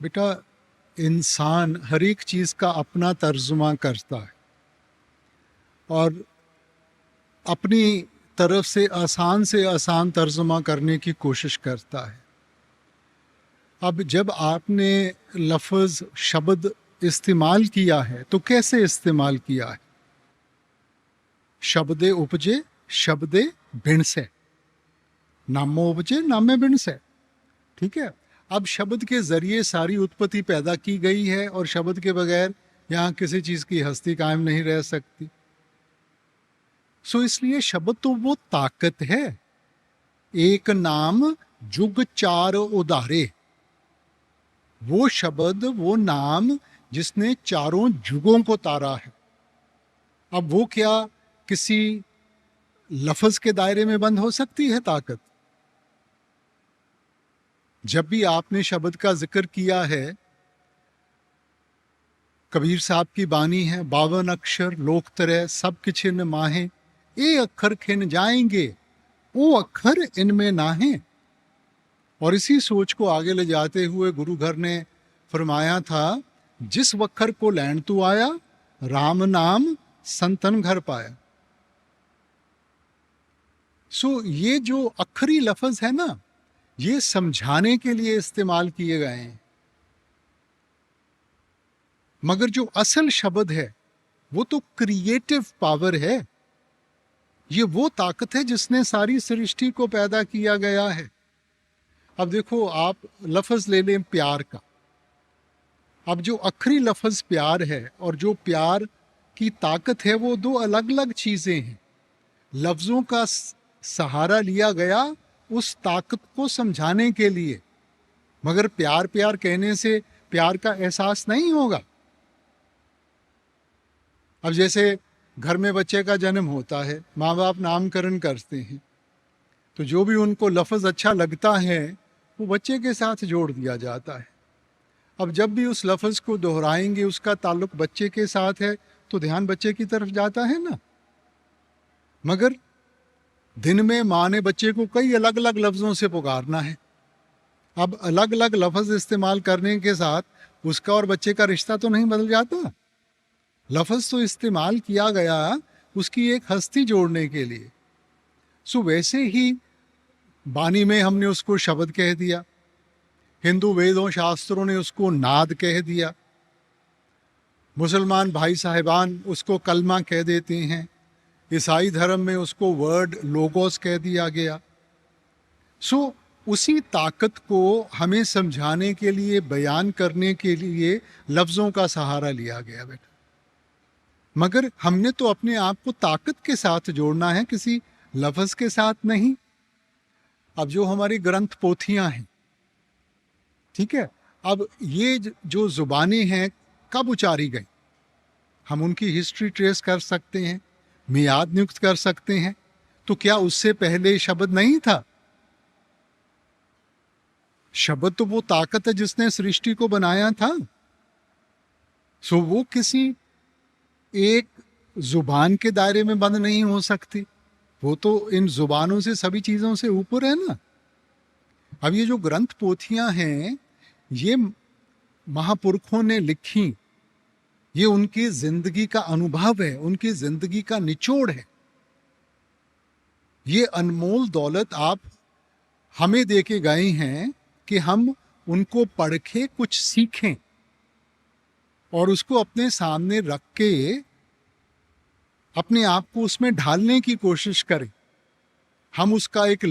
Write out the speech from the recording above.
बेटा, इंसान हर एक चीज़ का अपना तर्जुमा करता है और अपनी तरफ से आसान तर्जुमा करने की कोशिश करता है। अब जब आपने लफ्ज़ शब्द इस्तेमाल किया है तो कैसे इस्तेमाल किया है? शब्दे उपजे शब्दे भिण से, नामो उपजे नामे भिण से। ठीक है, अब शब्द के जरिए सारी उत्पत्ति पैदा की गई है और शब्द के बगैर यहाँ किसी चीज़ की हस्ती कायम नहीं रह सकती। सो इसलिए शब्द तो वो ताकत है, एक नाम जुग चार उदारे। वो शब्द, वो नाम जिसने चारों जुगों को तारा है। अब वो क्या किसी लफ्ज के दायरे में बंद हो सकती है ताकत? जब भी आपने शब्द का जिक्र किया है, कबीर साहब की बानी है, 52 अक्षर लोक तरह सब किछिन माहे, ए अक्षर खिन जाएंगे वो अक्षर इनमें नाहे। और इसी सोच को आगे ले जाते हुए गुरु घर ने फरमाया था, जिस वक्खर को लैन तू आया, राम नाम संतन घर पाया। सो ये जो अखरी लफ्ज है ना, ये समझाने के लिए इस्तेमाल किए गए हैं, मगर जो असल शब्द है वो तो क्रिएटिव पावर है। ये वो ताकत है जिसने सारी सृष्टि को पैदा किया गया है। अब देखो, आप लफ्ज ले लें प्यार का। अब जो अखरी लफ्ज प्यार है और जो प्यार की ताकत है, वो दो अलग अलग चीजें हैं। लफ्जों का सहारा लिया गया उस ताकत को समझाने के लिए, मगर प्यार प्यार कहने से प्यार का एहसास नहीं होगा। अब जैसे घर में बच्चे का जन्म होता है, माँ बाप नामकरण करते हैं, तो जो भी उनको लफ्ज़ अच्छा लगता है वो बच्चे के साथ जोड़ दिया जाता है। अब जब भी उस लफ्ज़ को दोहराएंगे, उसका ताल्लुक बच्चे के साथ है, तो ध्यान बच्चे की तरफ जाता है ना। मगर दिन में माँ ने बच्चे को कई अलग अलग लफ्ज़ों से पुकारना है। अब अलग अलग लफ्ज़ इस्तेमाल करने के साथ उसका और बच्चे का रिश्ता तो नहीं बदल जाता। लफ्ज़ तो इस्तेमाल किया गया उसकी एक हस्ती जोड़ने के लिए। सो वैसे ही बानी में हमने उसको शब्द कह दिया, हिंदू वेदों शास्त्रों ने उसको नाद कह दिया, मुसलमान भाई साहिबान उसको कलमा कह देते हैं, ईसाई धर्म में उसको वर्ड लोगोस कह दिया गया। सो उसी ताकत को हमें समझाने के लिए, बयान करने के लिए लफ्ज़ों का सहारा लिया गया बेटा। मगर हमने तो अपने आप को ताकत के साथ जोड़ना है, किसी लफ्ज़ के साथ नहीं। अब जो हमारी ग्रंथ पोथियां हैं, ठीक है, अब ये जो जुबानें हैं कब उचारी गई, हम उनकी हिस्ट्री ट्रेस कर सकते हैं, मियाद नियुक्त कर सकते हैं। तो क्या उससे पहले शब्द नहीं था? शब्द तो वो ताकत है जिसने सृष्टि को बनाया था। सो वो किसी एक जुबान के दायरे में बंद नहीं हो सकती, वो तो इन जुबानों से, सभी चीजों से ऊपर है ना। अब ये जो ग्रंथ पोथियां हैं, ये महापुरुषों ने लिखी, ये उनकी जिंदगी का अनुभव है, उनकी जिंदगी का निचोड़ है। ये अनमोल दौलत आप हमें दे के गए हैं कि हम उनको पढ़ के कुछ सीखें और उसको अपने सामने रख के अपने आप को उसमें ढालने की कोशिश करें। हम उसका एक